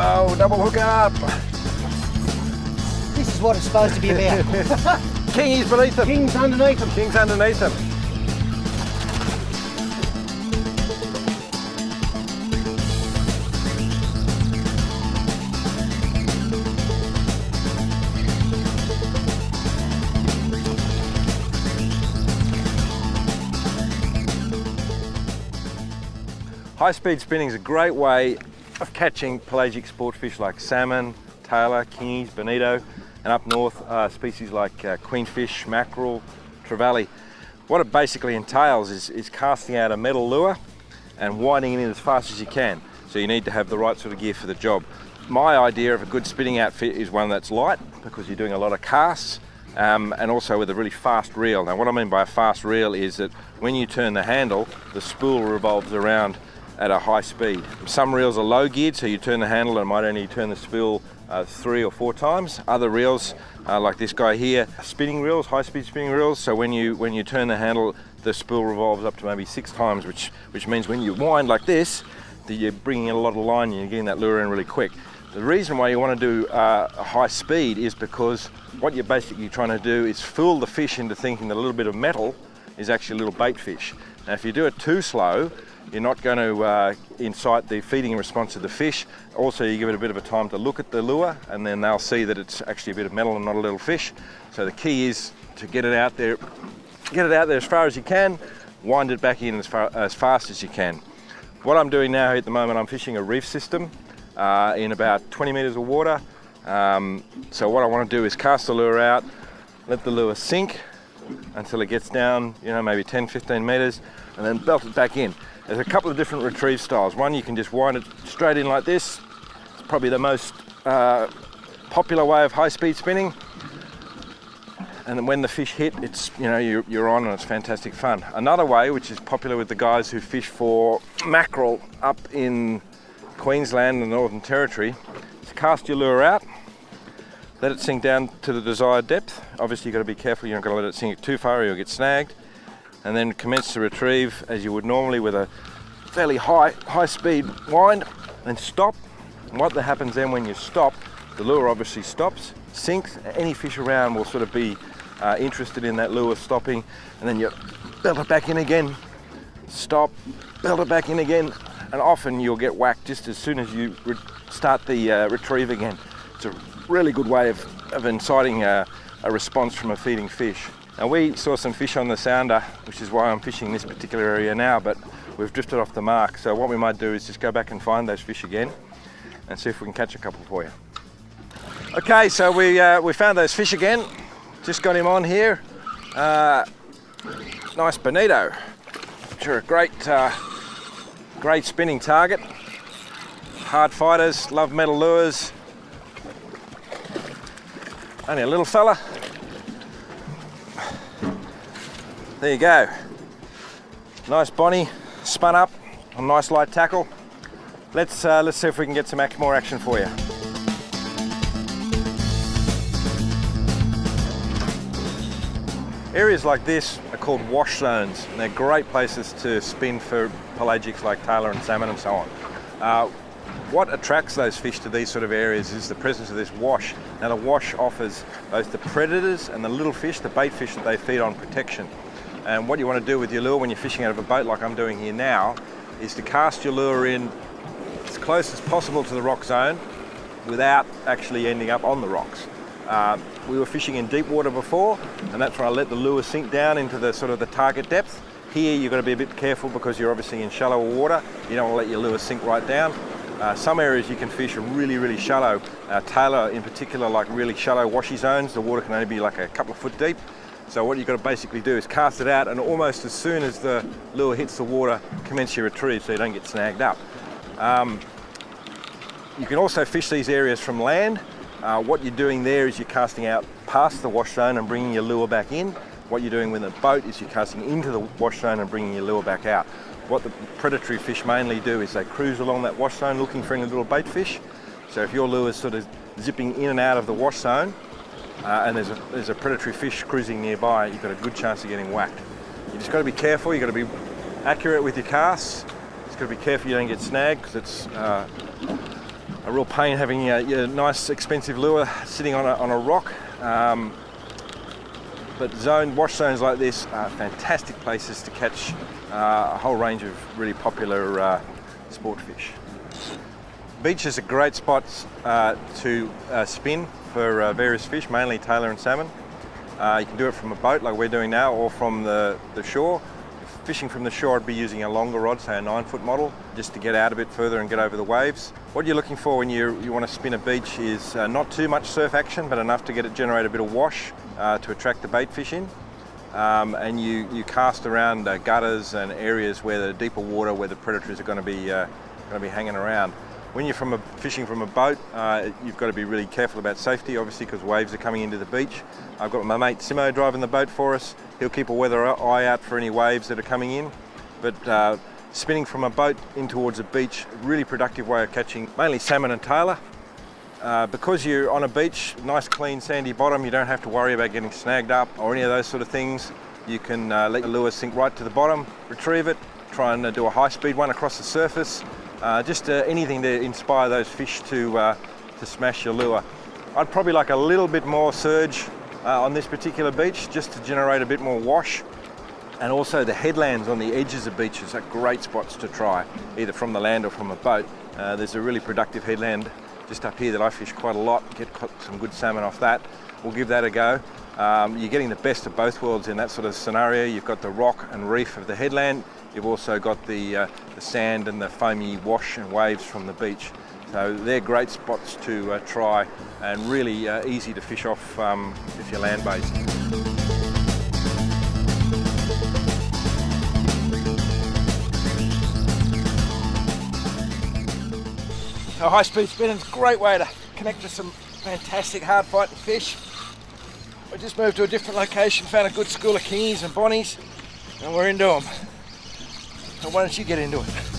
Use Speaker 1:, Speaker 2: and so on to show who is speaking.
Speaker 1: Oh, double hook up.
Speaker 2: This is what it's supposed to be about.
Speaker 1: Kingies beneath them.
Speaker 2: Kings underneath them.
Speaker 1: Kings underneath them. High-speed spinning is a great way of catching pelagic sport fish like salmon, tailor, kingies, bonito, and up north species like queenfish, mackerel, trevally. What it basically entails is casting out a metal lure and winding it in as fast as you can. So you need to have the right sort of gear for the job. My idea of a good spinning outfit is one that's light because you're doing a lot of casts and also with a really fast reel. Now what I mean by a fast reel is that when you turn the handle, the spool revolves around at a high speed. Some reels are low geared, so you turn the handle and might only turn the spool 3 or 4 times. Other reels, like this guy here, spinning reels, high-speed spinning reels. So when you turn the handle, the spool revolves up to maybe 6 times, which means when you wind like this, that you're bringing in a lot of line and you're getting that lure in really quick. The reason why you want to do a high speed is because what you're basically trying to do is fool the fish into thinking that a little bit of metal is actually a little bait fish. Now, if you do it too slow, you're not going to incite the feeding response of the fish. Also, you give it a bit of a time to look at the lure, and then they'll see that it's actually a bit of metal and not a little fish. So the key is to get it out there as far as you can, wind it back in as fast as you can. What I'm doing now at the moment, I'm fishing a reef system in about 20 meters of water. So what I want to do is cast the lure out, let the lure sink until it gets down, maybe 10, 15 meters, and then belt it back in. There's a couple of different retrieve styles. One, you can just wind it straight in like this. It's probably the most popular way of high-speed spinning. And then when the fish hit, it's you're on and it's fantastic fun. Another way, which is popular with the guys who fish for mackerel up in Queensland and the Northern Territory, is cast your lure out, let it sink down to the desired depth. Obviously, you've got to be careful. You're not going to let it sink too far or you'll get snagged. And then commence to retrieve as you would normally with a fairly high speed wind, and stop. And what happens then when you stop, the lure obviously stops, sinks. Any fish around will sort of be interested in that lure stopping, and then you belt it back in again, stop, belt it back in again, and often you'll get whacked just as soon as you start the retrieve again. It's a really good way of inciting a response from a feeding fish. Now we saw some fish on the sounder, which is why I'm fishing this particular area now, but we've drifted off the mark. So what we might do is just go back and find those fish again and see if we can catch a couple for you. Okay, so we found those fish again. Just got him on here. Nice bonito, which are a great spinning target. Hard fighters, love metal lures. Only a little fella. There you go. Nice bonnie, spun up on nice light tackle. Let's see if we can get some more action for you. Areas like this are called wash zones, and they're great places to spin for pelagics like tailor and salmon and so on. What attracts those fish to these sort of areas is the presence of this wash. Now the wash offers both the predators and the little fish, the bait fish that they feed on, protection. And what you want to do with your lure when you're fishing out of a boat like I'm doing here now is to cast your lure in as close as possible to the rock zone without actually ending up on the rocks. We were fishing in deep water before, and that's where I let the lure sink down into the sort of the target depth. Here you've got to be a bit careful because you're obviously in shallower water. You don't want to let your lure sink right down. Some areas you can fish are really, really shallow. Tailor in particular, like really shallow washy zones, the water can only be like a couple of foot deep. So what you've got to basically do is cast it out, and almost as soon as the lure hits the water, commence your retrieve so you don't get snagged up. You can also fish these areas from land. What you're doing there is you're casting out past the wash zone and bringing your lure back in. What you're doing with a boat is you're casting into the wash zone and bringing your lure back out. What the predatory fish mainly do is they cruise along that wash zone looking for any little bait fish. So if your lure is sort of zipping in and out of the wash zone and there's a predatory fish cruising nearby, you've got a good chance of getting whacked. You just got to be careful, you've got to be accurate with your casts. You've got to be careful you don't get snagged because it's a real pain having your nice expensive lure sitting on a rock. But wash zones like this are fantastic places to catch a whole range of really popular sport fish. Beaches are great spots to spin for various fish, mainly tailor and salmon. You can do it from a boat like we're doing now, or from the shore. Fishing from the shore, I'd be using a longer rod, say a 9-foot model, just to get out a bit further and get over the waves. What you're looking for when you want to spin a beach is not too much surf action, but enough to generate a bit of wash to attract the bait fish in. And you cast around gutters and areas where the deeper water, where the predators are going to be hanging around. When you're fishing from a boat, you've got to be really careful about safety, obviously, because waves are coming into the beach. I've got my mate Simo driving the boat for us. He'll keep a weather eye out for any waves that are coming in. But spinning from a boat in towards a beach, really productive way of catching mainly salmon and tailor. Because you're on a beach, nice clean sandy bottom, you don't have to worry about getting snagged up or any of those sort of things. You can let your lure sink right to the bottom, retrieve it, try and do a high-speed one across the surface. Just anything to inspire those fish to smash your lure. I'd probably like a little bit more surge on this particular beach, just to generate a bit more wash. And also the headlands on the edges of beaches are great spots to try, either from the land or from a boat. There's a really productive headland just up here that I fish quite a lot, get some good salmon off that. We'll give that a go. You're getting the best of both worlds in that sort of scenario. You've got the rock and reef of the headland. You've also got the sand and the foamy wash and waves from the beach. So they're great spots to try, and really easy to fish off if you're land-based. So high-speed spinning is a great way to connect to some fantastic hard-fighting fish. We just moved to a different location, found a good school of kingies and bonnies, and we're into them. So why don't you get into it?